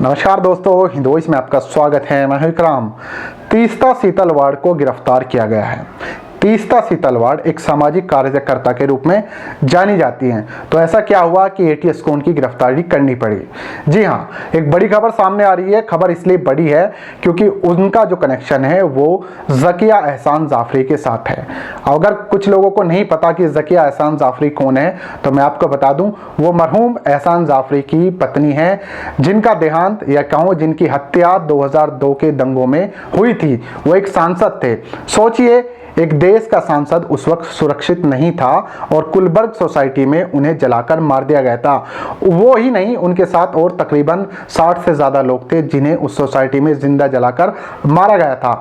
नमस्कार दोस्तों, हिंदवॉइस में आपका स्वागत है। मैं हूं इकराम। तीस्ता सीतलवाड़ को गिरफ्तार किया गया है। तीस्ता सीतलवाड़ एक सामाजिक कार्यकर्ता के रूप में जानी जाती हैं। तो ऐसा क्या हुआ कि एटीएस को उनकी गिरफ्तारी करनी पड़ी? जी हाँ, एक बड़ी खबर सामने आ रही है। खबर इसलिए बड़ी है क्योंकि उनका जो कनेक्शन है वो ज़किया एहसान जाफरी के साथ है। अगर कुछ लोगों को नहीं पता कि ज़किया एहसान जाफरी कौन है तो मैं आपको बता दूं, वो मरहूम एहसान जाफरी की पत्नी है, जिनका देहांत या कहूँ जिनकी हत्या 2002 के दंगों में हुई थी। वो एक सांसद थे। सोचिए, एक देश का सांसद उस वक्त सुरक्षित नहीं था और कुलबर्ग सोसाइटी में उन्हें जलाकर मार दिया गया था। वो ही नहीं, उनके साथ और तकरीबन 60 से ज़्यादा लोग थे जिन्हें उस सोसाइटी में जिंदा जलाकर मारा गया था।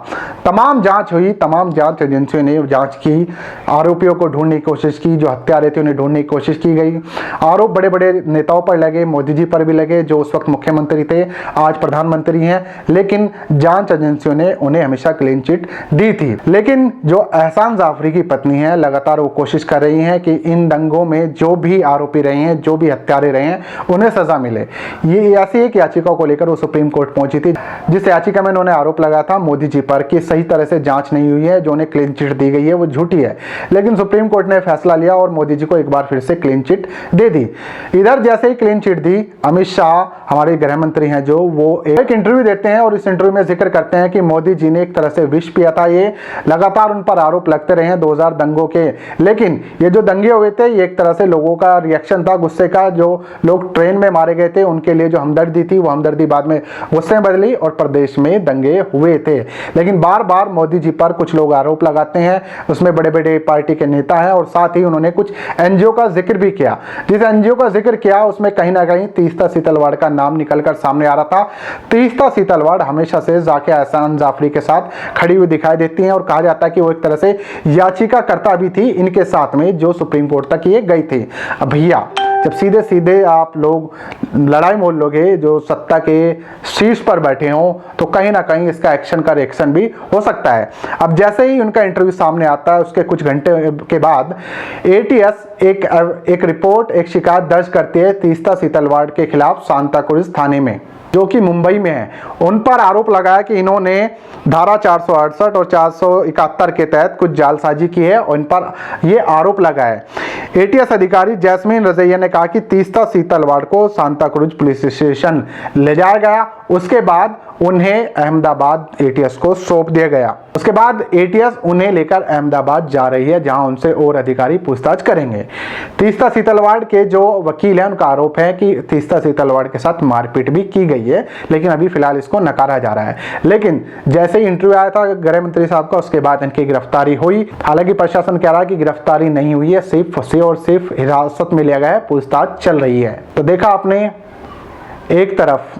तमाम जांच हुई, तमाम जांच एजेंसियों ने जांच की, आरोपियों को ढूंढने की कोशिश की, जो हत्यारे थे उन्हें ढूंढने की कोशिश की गई। आरोप बड़े बड़े नेताओं पर लगे, मोदी जी पर भी लगे जो उस वक्त मुख्यमंत्री थे, आज प्रधानमंत्री हैं, लेकिन जांच एजेंसियों ने उन्हें हमेशा क्लीन चिट दी थी। लेकिन जो एहसान जाफरी की पत्नी है, लगातार वो कोशिश कर रही हैं कि इन दंगों में जो भी आरोपी रहे हैं, जो भी हत्यारे रहे हैं, उन्हें सजा मिले। ये ऐसी एक याचिका को लेकर वो सुप्रीम कोर्ट पहुंची थी, जिस याचिका में उन्होंने आरोप लगाया था मोदी जी पर कि सही तरह से जांच नहीं हुई है, जो उन्हें क्लीन चिट दी गई है वो झूठी है। लेकिन सुप्रीम कोर्ट ने फैसला लिया और मोदी जी को एक बार फिर से क्लीन चिट दे दी। इधर जैसे ही क्लीन चिट दी, अमित शाह हमारे गृह मंत्री हैं जो, वो एक इंटरव्यू देते हैं और इस इंटरव्यू में जिक्र करते हैं कि मोदी जी ने एक तरह से विष पिया था। ये लगातार उन पर आरोप लगते रहे हैं 2000 दंगों के, लेकिन ये जो दंगे हुए थे ये एक तरह से लोगों का रिएक्शन था, गुस्से का। जो लोग ट्रेन में मारे गए थे उनके लिए जो हमदर्दी थी वो हमदर्दी बाद में गुस्से में बदली और प्रदेश में दंगे हुए थे। लेकिन बार बार मोदी जी पर कुछ लोग आरोप लगाते हैं, उसमें बड़े बड़े पार्टी के नेता हैं और साथ ही उन्होंने कुछ एनजीओ का जिक्र भी किया। जिस एनजीओ का जिक्र किया उसमें कहीं ना कहीं तीस्ता सीतलवाड़ का नाम निकलकर सामने आ रहा था। तीस्ता सीतलवाड़ हमेशा से ज़किया एहसान जाफरी के साथ खड़ी हुई दिखाई देती हैं और कहा जाता है कि वो एक तरह से याचिकाकर्ता भी थी इनके साथ में, जो सुप्रीम कोर्ट तक ये गई थी। अब भैया, जब सीधे सीधे आप लोग लड़ाई मोल लोगे, जो सत्ता के शीर्ष पर बैठे हों, तो कहीं ना कहीं इसका एक्शन का रिएक्शन भी हो सकता है। अब जैसे ही उनका इंटरव्यू सामने आता है उसके कुछ घंटे के बाद एटीएस एक रिपोर्ट, एक शिकायत दर्ज करती है तीस्ता सीतलवाड़ के खिलाफ सांताक्रूज थाने में, जो कि मुंबई में है। उन पर आरोप लगाया कि इन्होंने धारा 468 और 471 के तहत कुछ जालसाजी की है और इन पर यह आरोप लगा है। एटीएस अधिकारी जैस्मीन रजैया ने कहा कि तीस्ता सीतलवाड़ को सांताक्रूज पुलिस स्टेशन ले जाया गया, उसके बाद उन्हें अहमदाबाद एटीएस को सौंप दिया गया। उसके बाद एटीएस उन्हें लेकर अहमदाबाद जा रही है, जहां उनसे और अधिकारी पूछताछ करेंगे। तीस्ता सीतलवाड़ के जो वकील हैं उनका आरोप है कि तीस्ता सीतलवाड़ के साथ मारपीट भी की गई है, लेकिन अभी फिलहाल इसको नकारा जा रहा है। लेकिन जैसे ही इंटरव्यू आया था गृह मंत्री साहब का, उसके बाद इनकी गिरफ्तारी हुई। हालांकि प्रशासन कह रहा है कि गिरफ्तारी नहीं हुई है, सिर्फ हिरासत में लिया गया है, पूछताछ चल रही है। तो देखा आपने, एक तरफ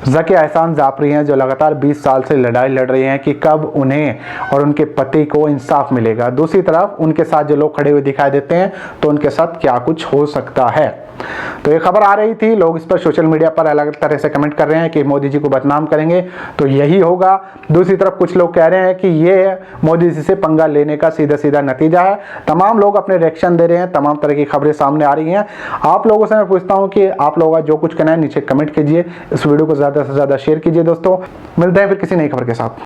ज़किया एहसान जाफरी हैं जो लगातार 20 साल से लड़ाई लड़ रही हैं कि कब उन्हें और उनके पति को इंसाफ मिलेगा। दूसरी तरफ उनके साथ जो लोग खड़े हुए दिखाई देते हैं, तो उनके साथ क्या कुछ हो सकता है। तो ये खबर आ रही थी, लोग इस पर सोशल मीडिया पर अलग अलग तरह से कमेंट कर रहे हैं कि मोदी जी को बदनाम करेंगे तो यही होगा। दूसरी तरफ कुछ लोग कह रहे हैं कि ये मोदी जी से पंगा लेने का सीधा सीधा नतीजा है। तमाम लोग अपने रिएक्शन दे रहे हैं, तमाम तरह की खबरें सामने आ रही हैं। आप लोगों से मैं पूछता हूँ कि आप लोगों का जो कुछ कहना है नीचे कमेंट कीजिए, इस वीडियो को ज़्यादा से ज़्यादा शेयर कीजिए। दोस्तों, मिलते हैं फिर किसी नई खबर के साथ।